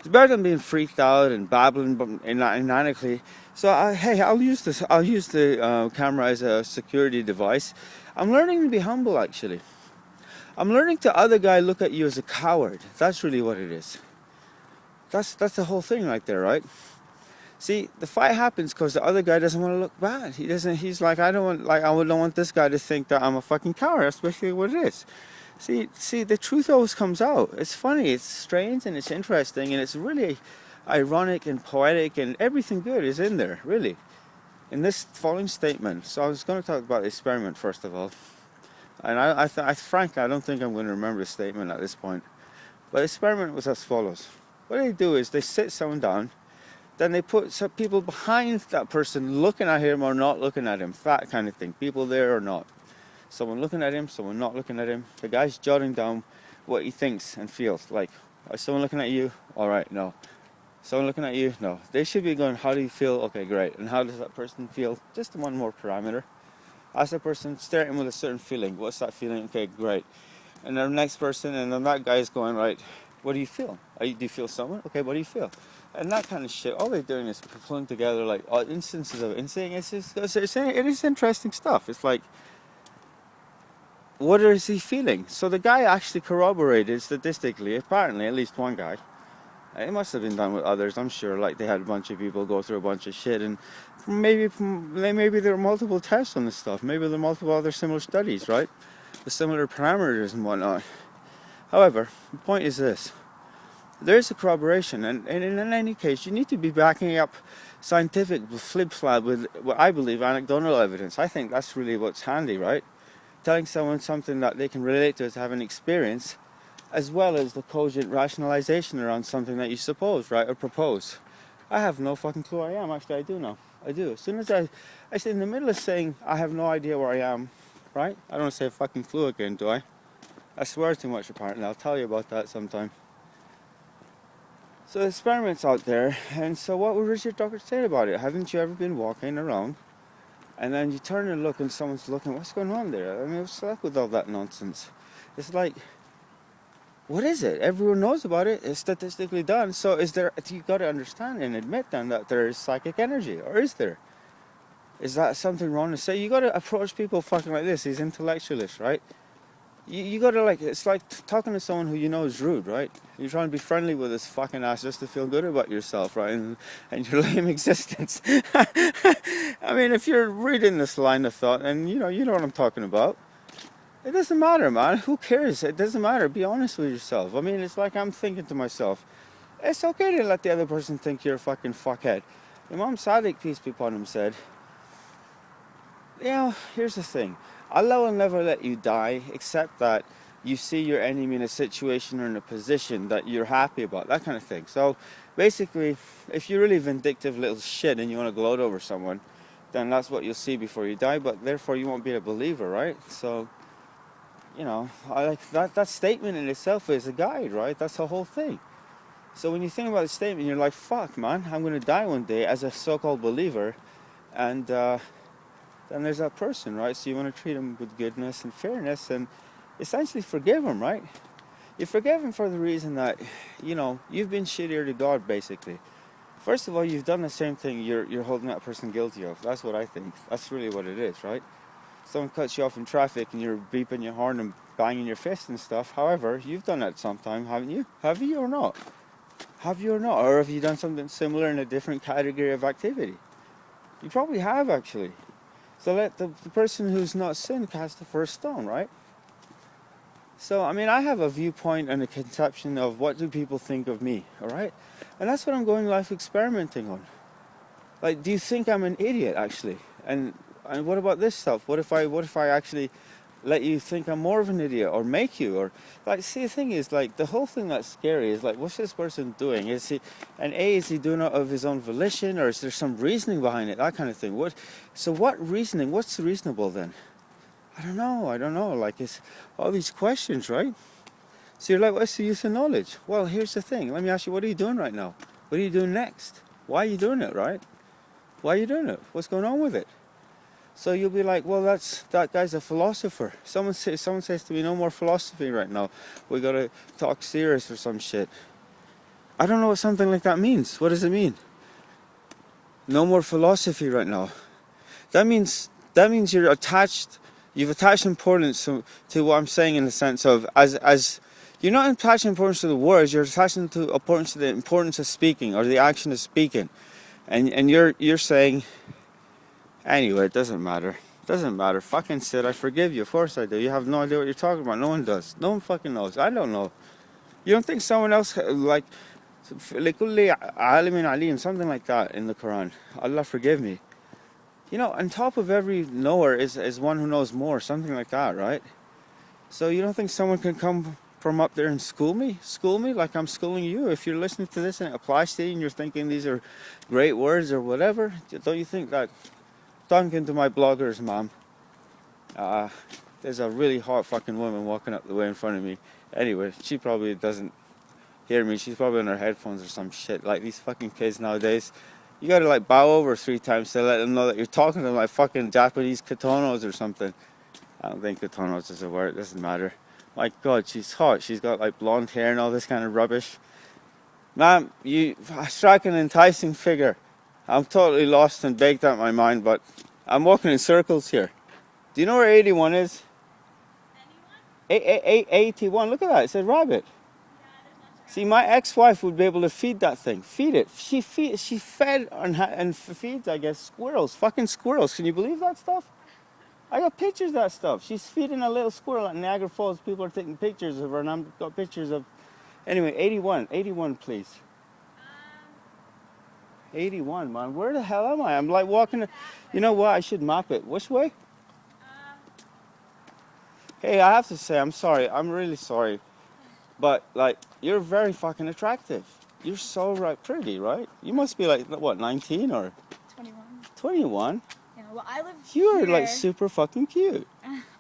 It's better than being freaked out and babbling inanically. So, I'll use the camera as a security device. I'm learning to be humble, actually. I'm learning to other guy look at you as a coward. That's really what it is. That's the whole thing right there, right? See, the fight happens because the other guy doesn't want to look bad. He's like, I don't want this guy to think that I'm a fucking coward. That's basically what it is. See, the truth always comes out. It's funny, it's strange, and it's interesting, and it's really ironic and poetic, and everything good is in there, really, in this following statement. So I was going to talk about the experiment first of all. And I frankly, I don't think I'm going to remember the statement at this point. But the experiment was as follows. What they do is they sit someone down, then they put some people behind that person looking at him or not looking at him, that kind of thing. People there or not. Someone looking at him, someone not looking at him. The guy's jotting down what he thinks and feels. Like, is someone looking at you? All right, no. Someone looking at you? No. They should be going, how do you feel? Okay, great. And how does that person feel? Just one more parameter. Ask that person, stare at him with a certain feeling. What's that feeling? Okay, great. And then the next person, and then that guy is going, right, what do you feel? Do you feel someone? Okay, what do you feel? And that kind of shit. All they're doing is pulling together like instances of instinct. It is interesting stuff. It's like, what is he feeling? So the guy actually corroborated statistically, apparently, at least one guy. It must have been done with others, I'm sure. Like they had a bunch of people go through a bunch of shit, and maybe there are multiple tests on this stuff. Maybe there are multiple other similar studies, right? With similar parameters and whatnot. However, the point is this. There is a corroboration, and in any case, you need to be backing up scientific flip-flop with what I believe anecdotal evidence. I think that's really what's handy, right? Telling someone something that they can relate to as having experience, as well as the cogent rationalization around something that you suppose, right, or propose. I have no fucking clue where I am. Actually, I do know. I do. As soon as I say in the middle of saying I have no idea where I am, right? I don't want to say fucking clue again, do I? I swear too much, apparently. I'll tell you about that sometime. So the experiment's out there, and so what would Richard Dawkins say about it? Haven't you ever been walking around, and then you turn and look, and someone's looking, what's going on there? I mean, what's up with all that nonsense? It's like, what is it? Everyone knows about it. It's statistically done. So you got to understand and admit then that there is psychic energy, or is there? Is that something wrong to say? You got to approach people fucking like this, these intellectualists, right? You got to it's like talking to someone who you know is rude, right? You're trying to be friendly with this fucking ass just to feel good about yourself, right? And your lame existence. I mean, if you're reading this line of thought, and you know what I'm talking about. It doesn't matter, man. Who cares? It doesn't matter. Be honest with yourself. I mean, it's like I'm thinking to myself, it's okay to let the other person think you're a fucking fuckhead. Imam Sadiq, peace be upon him, said, here's the thing. Allah will never let you die except that you see your enemy in a situation or in a position that you're happy about, that kind of thing. So basically, if you're really vindictive little shit and you want to gloat over someone, then that's what you'll see before you die, but therefore you won't be a believer, right? So, I like that statement in itself is a guide, right? That's the whole thing. So when you think about the statement, you're like, fuck, man, I'm going to die one day as a so-called believer, and then there's that person, right? So you want to treat him with goodness and fairness and essentially forgive him, right? You forgive him for the reason that, you know, you've been shittier to God, basically. First of all, you've done the same thing you're holding that person guilty of. That's what I think. That's really what it is, right? Someone cuts you off in traffic and you're beeping your horn and banging your fist and stuff. However, you've done that sometime, haven't you? Have you or not? Have you or not? Or have you done something similar in a different category of activity? You probably have, actually. So let the person who's not sinned cast the first stone, right? So, I mean, I have a viewpoint and a conception of what do people think of me, all right? And that's what I'm going life experimenting on. Like, do you think I'm an idiot, actually? And what about this stuff? What if I actually let you think I'm more of an idiot, or make you, or like, see, the thing is, like, the whole thing that's scary is like, what's this person doing? Is he doing it of his own volition, or is there some reasoning behind it? That kind of thing. What reasoning? What's reasonable then? I don't know. Like, it's all these questions, right? So you're like, what's the use of knowledge? Well, here's the thing. Let me ask you, what are you doing right now? What are you doing next? Why are you doing it, right? Why are you doing it? What's going on with it? So you'll be like, well, that guy's a philosopher. Someone says to me, no more philosophy right now. We gotta talk serious or some shit. I don't know what something like that means. What does it mean? No more philosophy right now. That means you've attached importance to what I'm saying, in the sense of, as you're not attaching importance to the words, you're attaching importance to the importance of speaking, or the action of speaking. And you're saying, anyway, it doesn't matter. Doesn't matter. Fucking Sid, I forgive you. Of course I do. You have no idea what you're talking about. No one does. No one fucking knows. I don't know. You don't think someone else, like, لِكُلِّ عَالِمٍ عَلِيمٍ, something like that in the Quran. Allah forgive me. You know, on top of every knower is one who knows more, something like that, right? So you don't think someone can come from up there and school me like I'm schooling you? If you're listening to this and it applies to you and you're thinking these are great words or whatever, don't you think that? Talking to my bloggers, mom, there's a really hot fucking woman walking up the way in front of me. Anyway, she probably doesn't hear me. She's probably on her headphones or some shit. Like, these fucking kids nowadays, you gotta like bow over 3 times to let them know that you're talking to them like fucking Japanese katonos or something. I don't think katonos is a word. It doesn't matter. My God, she's hot. She's got like blonde hair and all this kind of rubbish. Ma'am, you strike an enticing figure. I'm totally lost and baked out my mind, but I'm walking in circles here. Do you know where 81 is? 81? Look at that. It said rabbit. See, my ex-wife would be able to feed that thing. Feed it. She fed and feeds, I guess, squirrels. Fucking squirrels. Can you believe that stuff? I got pictures of that stuff. She's feeding a little squirrel at Niagara Falls. People are taking pictures of her, and I've got pictures of... Anyway, 81, please. 81, man. Where the hell am I? I'm like walking... You know what? I should map it. Which way? Hey, I have to say, I'm sorry. I'm really sorry. But, like, you're very fucking attractive. You're so pretty, right? You must be like, what, 19 or... 21. 21? Yeah, well, I live You're here. like super fucking cute.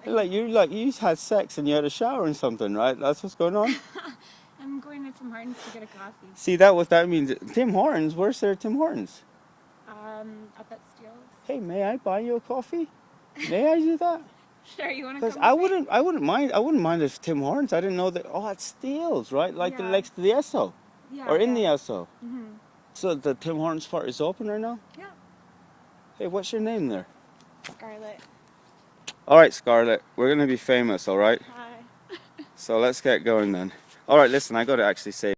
You just had sex and you had a shower and something, right? That's what's going on? I'm going to Tim Hortons to get a coffee. See, what that means. Tim Hortons? Where's there Tim Hortons? Up at Steele's. Hey, may I buy you a coffee? May I do that? Sure, you want to come? Because I wouldn't mind if Tim Hortons. I didn't know that. Oh, it's Steele's, right? Like the next to the Esso, or in the Esso. Mm-hmm. So the Tim Hortons part is open right now. Yeah. Hey, what's your name there? Scarlett. All right, Scarlett. We're gonna be famous, all right? Hi. So let's get going then. All right, listen. I got to actually say.